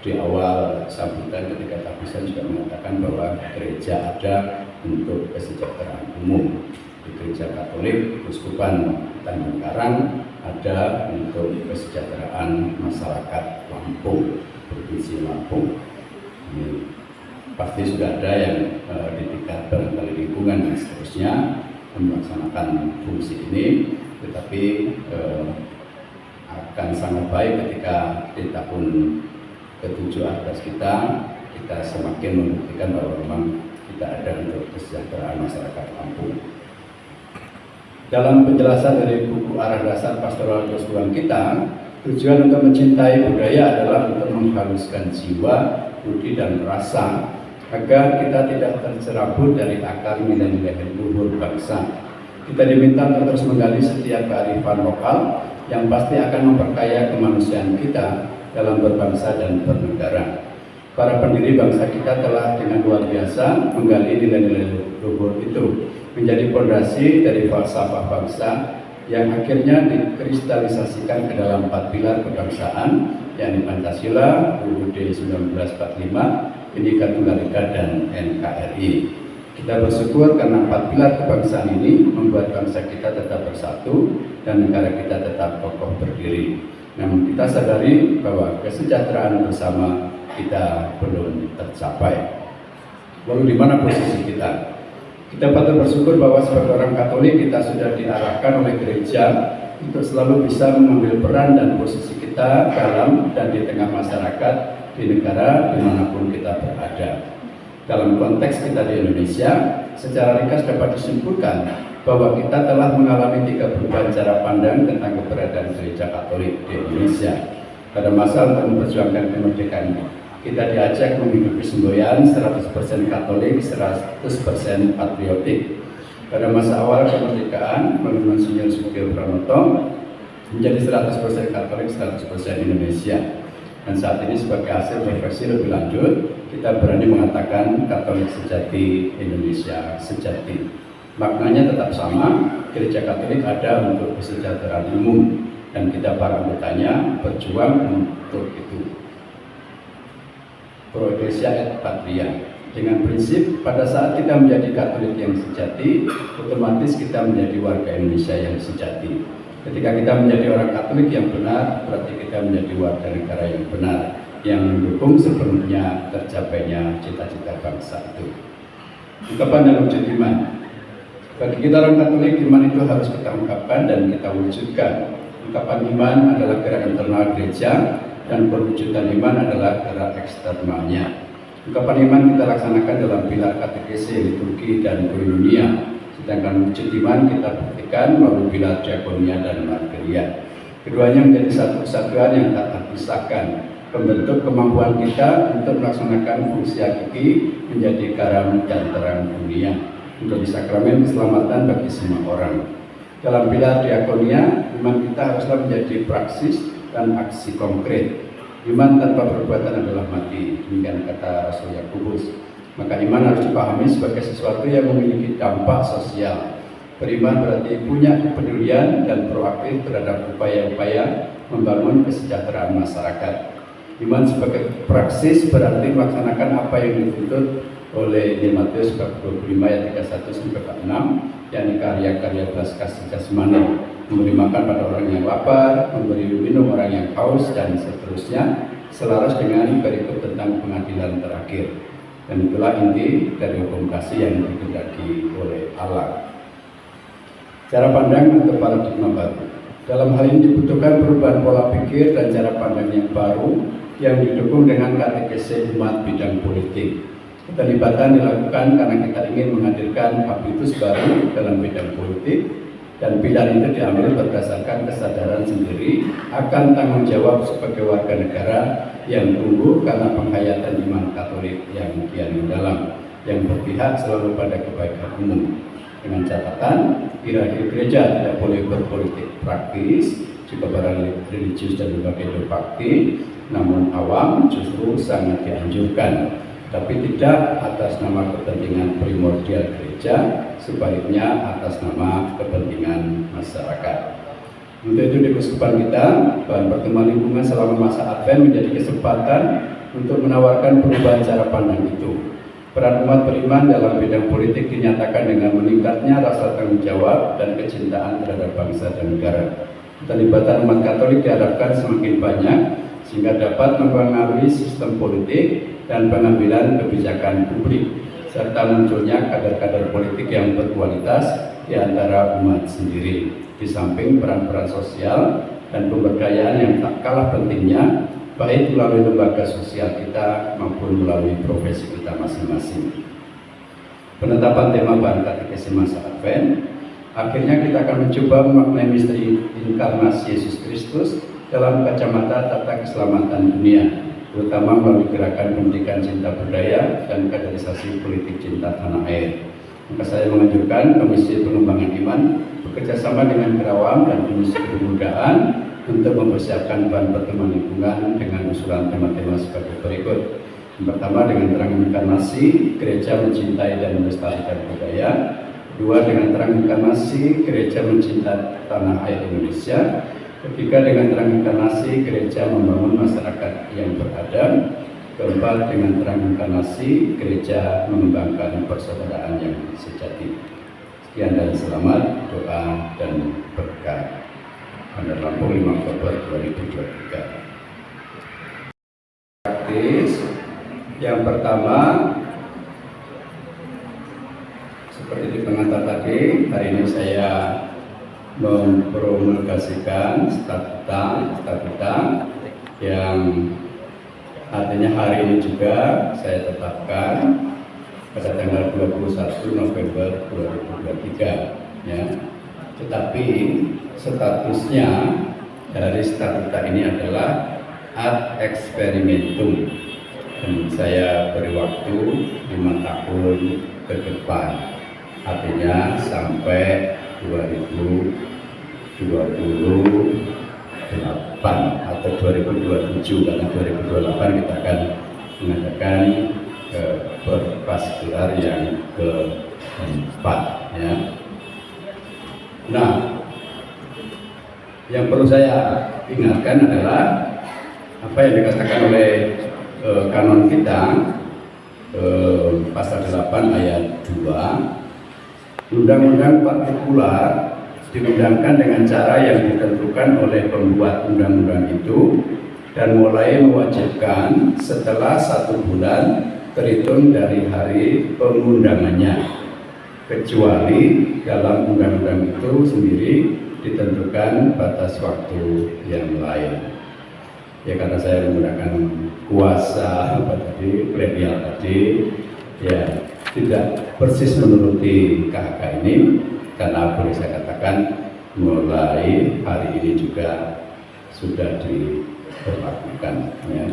Speaker 1: di awal sambutan ketika tabisan juga mengatakan bahwa gereja ada untuk kesejahteraan umum. Di Gereja Katolik Keuskupan Tanjung Karang ada untuk kesejahteraan masyarakat Lampung, Provinsi Lampung. Ini pasti sudah ada yang di tingkat barangkali lingkungan dan seterusnya melaksanakan fungsi ini, tetapi akan sangat baik ketika di tahun ke-7 atas kita semakin membuktikan bahwa memang kita ada untuk kesejahteraan masyarakat Lampung. Dalam penjelasan dari buku Arah Dasar Pastoral Keuskupan kita, tujuan untuk mencintai budaya adalah untuk menghaluskan jiwa, budi dan rasa agar kita tidak tercerabut dari akar nilai-nilai luhur bangsa. Kita diminta untuk terus menggali setiap kearifan lokal yang pasti akan memperkaya kemanusiaan kita dalam berbangsa dan bernegara. Para pendiri bangsa kita telah dengan luar biasa menggali nilai-nilai luhur itu menjadi fondasi dari falsafah bangsa yang akhirnya dikristalisasikan ke dalam 4 pilar kebangsaan, yakni Pancasila, UUD 1945, Bhinneka Tunggal Ika, dan NKRI. Kita bersyukur karena 4 pilar kebangsaan ini membuat bangsa kita tetap bersatu dan negara kita tetap kokoh berdiri. Namun kita sadari bahwa kesejahteraan bersama kita belum tercapai. Lalu di mana posisi kita? Kita patut bersyukur bahwa sebagai orang Katolik kita sudah diarahkan oleh gereja untuk selalu bisa mengambil peran dan posisi kita dalam dan di tengah masyarakat di negara dimanapun kita berada. Dalam konteks kita di Indonesia, secara ringkas dapat disimpulkan bahwa kita telah mengalami 3 perubahan cara pandang tentang keberadaan gereja Katolik di Indonesia. Pada masa untuk memperjuangkan kemerdekaan, kita diajak menghidupi semboyan 100% Katolik, 100% patriotik. Pada masa awal kemerdekaan, melalui Monsinyur Sugio Pranoto menjadi 100% Katolik, 100% Indonesia. Dan saat ini sebagai hasil refleksi lebih lanjut, kita berani mengatakan Katolik sejati, Indonesia sejati. Maknanya tetap sama, Gereja Katolik ada untuk kesejahteraan umum dan kita para anggotanya berjuang untuk itu. Pro Ecclesia et Patria, dengan prinsip pada saat kita menjadi Katolik yang sejati, otomatis kita menjadi warga Indonesia yang sejati. Ketika kita menjadi orang Katolik yang benar, berarti kita menjadi warga negara yang benar, yang mendukung sepenuhnya tercapainya cita-cita bangsa itu. Ungkapan dan wujud iman. Bagi kita orang Katolik, iman itu harus kita ungkapkan dan kita wujudkan. Ungkapan iman adalah gerak internal gereja, dan perwujudan iman adalah gerak eksternalnya. Ungkapan iman kita laksanakan dalam pilar katekese, liturgi, dan koinonia. Sedangkan wujud iman kita buktikan melalui pilar diakonia dan margeria. Keduanya menjadi satu kesatuan yang tak terpisahkan, membentuk kemampuan kita untuk melaksanakan fungsi hakiki menjadi garam dan terang dunia, menjadi sakramen keselamatan bagi semua orang. Dalam pilar diakonia, iman kita haruslah menjadi praksis dan aksi konkret. Iman tanpa perbuatan adalah mati, demikian kata Rasul Yakobus. Maka iman harus dipahami sebagai sesuatu yang memiliki dampak sosial. Beriman berarti punya kepedulian dan proaktif terhadap upaya-upaya membangun kesejahteraan masyarakat. Iman sebagai praksis berarti melaksanakan apa yang dituntut oleh Matius bab 25 ayat 31 sampai 46, yakni karya-karya belas kasih jasmani, memberi makan pada orang yang lapar, memberi minum orang yang haus, dan seterusnya, selaras dengan berikut tentang pengadilan terakhir. Dan itulah inti dari hukum kasih yang dikehendaki oleh Allah. Cara pandang atau paradigma baru. Dalam hal ini dibutuhkan perubahan pola pikir dan cara pandang yang baru yang didukung dengan katekese umat bidang politik. Keterlibatan dilakukan karena kita ingin menghadirkan habitus baru dalam bidang politik, dan pilihan itu diambil berdasarkan kesadaran sendiri akan tanggung jawab sebagai warga negara yang tumbuh karena penghayatan iman Katolik yang kian mendalam, yang berpihak selalu pada kebaikan umum. Dengan catatan, hierarki gereja tidak boleh berpolitik praktis, juga barang religius dan lembaga hidup bakti, namun awam justru sangat dianjurkan, tapi tidak atas nama kepentingan primordial gereja, sebaliknya atas nama kepentingan masyarakat. Untuk itu di keuskupan kita, bahan pertemuan lingkungan selama masa Advent menjadi kesempatan untuk menawarkan perubahan cara pandang itu. Peran umat beriman dalam bidang politik dinyatakan dengan meningkatnya rasa tanggung jawab dan kecintaan terhadap bangsa dan negara. Keterlibatan umat Katolik diharapkan semakin banyak sehingga dapat mempengaruhi sistem politik dan pengambilan kebijakan publik, serta munculnya kader-kader politik yang berkualitas di antara umat sendiri. Di samping peran-peran sosial dan pemberdayaan yang tak kalah pentingnya, baik melalui lembaga sosial kita maupun melalui profesi kita masing-masing. Penetapan tema bahan katekesi masa Advent, akhirnya kita akan mencoba memaknai misteri inkarnasi Yesus Kristus dalam kacamata tata keselamatan dunia, terutama melalui gerakan pendidikan cinta budaya dan kaderisasi politik cinta tanah air. Maka saya menganjurkan Komisi Pengembangan Iman bekerjasama dengan Kerawang dan Komisi Kepemudaan untuk mempersiapkan bahan pertemuan lingkungan dengan usulan tema-tema sebagai berikut. Yang pertama, dengan terang inkarnasi, gereja mencintai dan melestarikan budaya. Dua, dengan terang inkarnasi, gereja mencintai tanah air Indonesia. Ketiga, dengan terang inkarnasi, gereja membangun masyarakat yang beradab. Keempat, dengan terang inkarnasi, gereja mengembangkan persaudaraan yang sejati. Sekian dan selamat, doa dan berkah. Bandar Lampung 5 Oktober 2023. Praktis, yang pertama, seperti di pengantar tadi, hari ini saya mempromulgasikan statuta yang artinya hari ini juga saya tetapkan pada tanggal 21 November 2023, ya. Tetapi statusnya dari statuta ini adalah ad experimentum, dan saya beri waktu 5 tahun ke depan, artinya sampai 2028 atau 2027, karena 2028 kita akan mengadakan berpaskular yang keempat, ya. Nah, yang perlu saya ingatkan adalah apa yang dikatakan oleh kanon kita, pasal 8 ayat 2, undang-undang partikular diundangkan dengan cara yang ditentukan oleh pembuat undang-undang itu dan mulai mewajibkan setelah 1 bulan terhitung dari hari pengundangannya, kecuali dalam undang-undang itu sendiri ditentukan batas waktu yang lain. Ya, karena saya menggunakan kuasa plenial tadi, ya tidak persis menuruti KHK ini, karena boleh saya katakan mulai hari ini juga sudah diberlakukan, ya.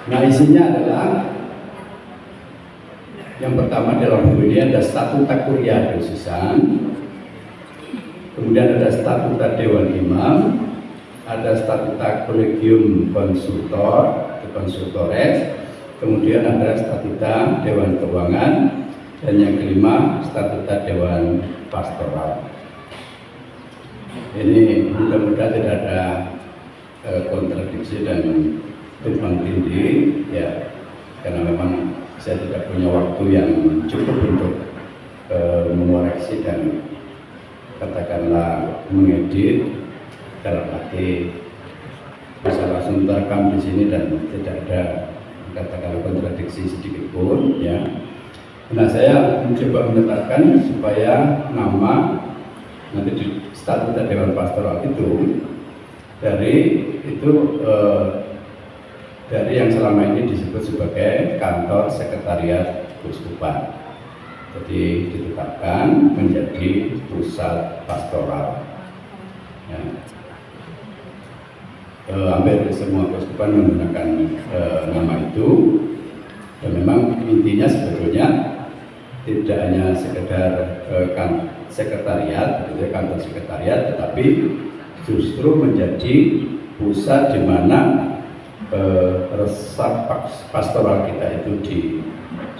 Speaker 1: Nah, isinya adalah yang pertama dalam buku ini ada statuta Kuria Diocesan, kemudian ada statuta Dewan Imam, ada statuta Collegium Consultores, kemudian ada statuta Dewan Keuangan, dan yang kelima statuta Dewan Pastoral. Ini mudah-mudahan tidak ada kontradiksi dan tumpang tindih ya, karena memang saya tidak punya waktu yang cukup untuk mengoreksi dan katakanlah mengedit dalam arti bisa langsung terekam di sini dan tidak ada katakanlah kontradiksi sedikit pun ya. Nah, saya mencoba menetapkan supaya nama nanti di statuta Dewan Pastoral itu dari yang selama ini disebut sebagai kantor sekretariat keuskupan. Jadi ditetapkan menjadi pusat pastoral. Ya. Hampir semua keuskupan menggunakan nama itu, dan memang intinya sebetulnya tidak hanya sekedar sekretariat, kantor sekretariat, tetapi justru menjadi pusat di mana resep pastoral kita itu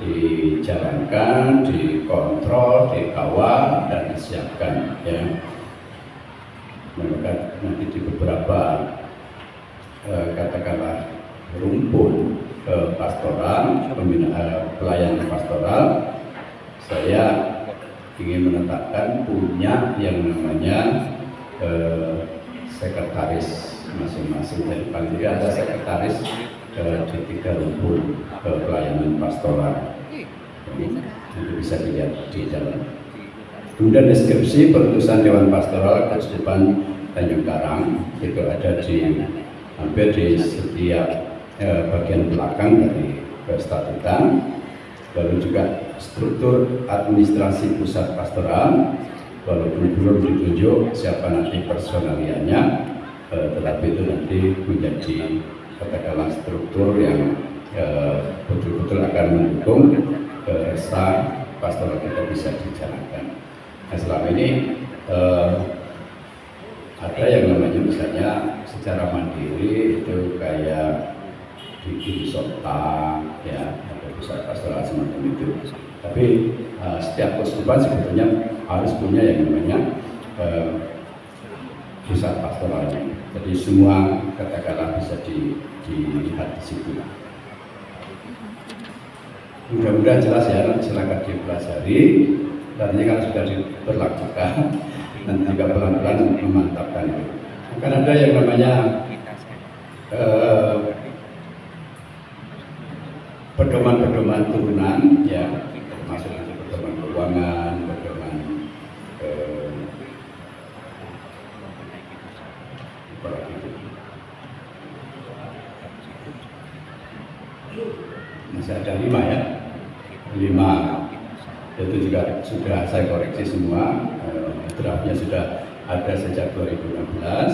Speaker 1: dijalankan, dikontrol, dikawal dan disiapkan ya. Maka nanti di beberapa katakanlah rumpun pastoral, pelayanan pastoral, saya ingin menetapkan punya yang namanya sekretaris masing-masing. Jadi paling tidak ada sekretaris di 3 rumpun pelayanan pastoral. Itu bisa dilihat di dalam. Kemudian deskripsi perutusan Dewan Pastoral Keuskupan Tanjung Karang itu ada di hampir di setiap bagian belakang dari statuta. Lalu juga struktur administrasi pusat pastoral, walaupun belum ditunjuk siapa nanti personaliannya, tetapi itu nanti menjadi katakanlah struktur yang betul-betul akan mendukung resa pastoral kita bisa dijalankan. Nah, selama ini ada yang namanya misalnya secara mandiri itu kayak bikin sota ya, atau pusat pastoral semacam itu. Tapi setiap keuskupan sebetulnya harus punya yang namanya pusat pastoralnya. Jadi semua katakanlah bisa dilihat di situ. Mudah-mudahan jelas ya, nanti silakan dipelajari. Dan ini kalau sudah diberlakukan, nanti juga pelan-pelan memantapkan itu. Akan ada yang namanya pedoman-pedoman turunan ya, termasuk pedoman keuangan, pedoman masih ada 5 ya, 5 itu juga sudah saya koreksi semua. Draftnya sudah ada sejak 2016. Dan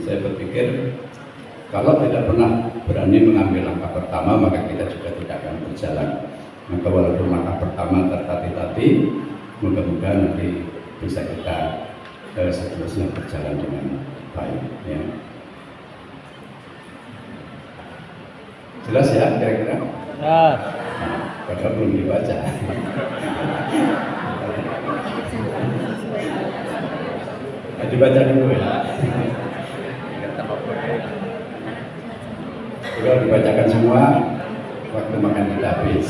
Speaker 1: saya berpikir kalau tidak pernah berani mengambil langkah pertama, maka kita juga tidak akan berjalan. Maka walaupun langkah pertama tertatih-tatih, mudah-mudahan nanti bisa kita seterusnya berjalan dengan baik ya. Jelas ya kira-kira? Nah, padahal belum dibaca. Dibaca dulu ya. Kalau dibacakan semua, waktu makan kita habis.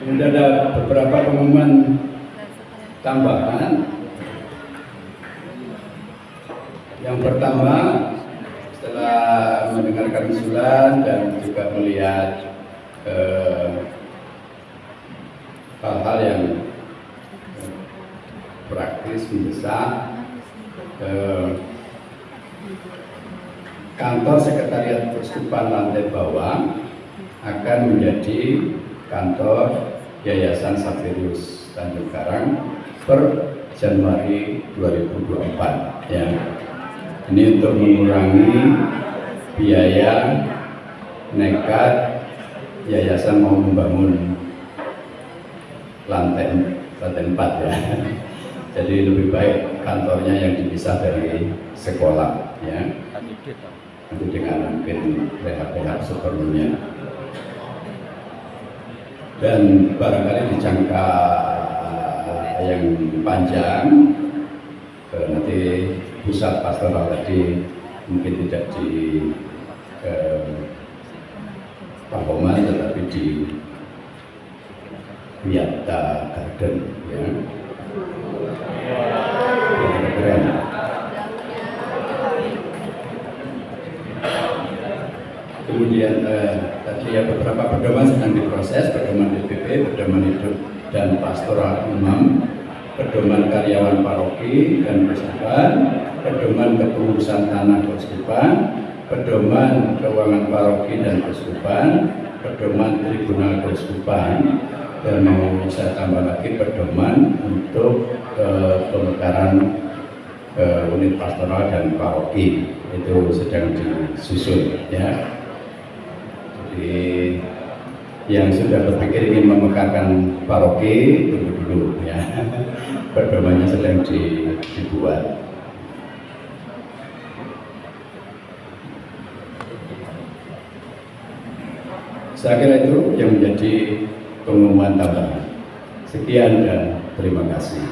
Speaker 1: Kemudian ada beberapa pengumuman tambahan. Yang pertama, setelah mendengarkan usulan dan juga melihat hal-hal yang praktis mendesak, kantor sekretariat Keuskupan lantai bawah akan menjadi kantor Yayasan Xaverius Tanjung Karang per Januari 2024 ya. Ini untuk mengurangi biaya nekat yayasan mau membangun lantai 4 ya. Jadi lebih baik kantornya yang dipisah dari sekolah ya. Nanti dengan mungkin rehab-rehab seperlunya. Dan barangkali di jangka yang panjang. Nanti pusat pastoral tadi mungkin tidak di Pahoman tetapi di Wiata Garden, ya. Keren. Kemudian tadi ya beberapa pedoman sedang diproses, pedoman DPP, pedoman hidup dan pastoral imam, pedoman karyawan paroki dan keuskupan, pedoman kepengurusan tanah keuskupan, pedoman keuangan paroki dan keuskupan, pedoman tribunal keuskupan, dan mau saya tambah lagi pedoman untuk pemekaran unit pastoral dan paroki, itu sedang disusun, ya. Jadi yang sudah berpikir ingin memekarkan paroki tunggu dulu, ya. Pedomannya sedang dibuat. Saya kira itu yang menjadi pengumuman tambahan. Sekian dan terima kasih.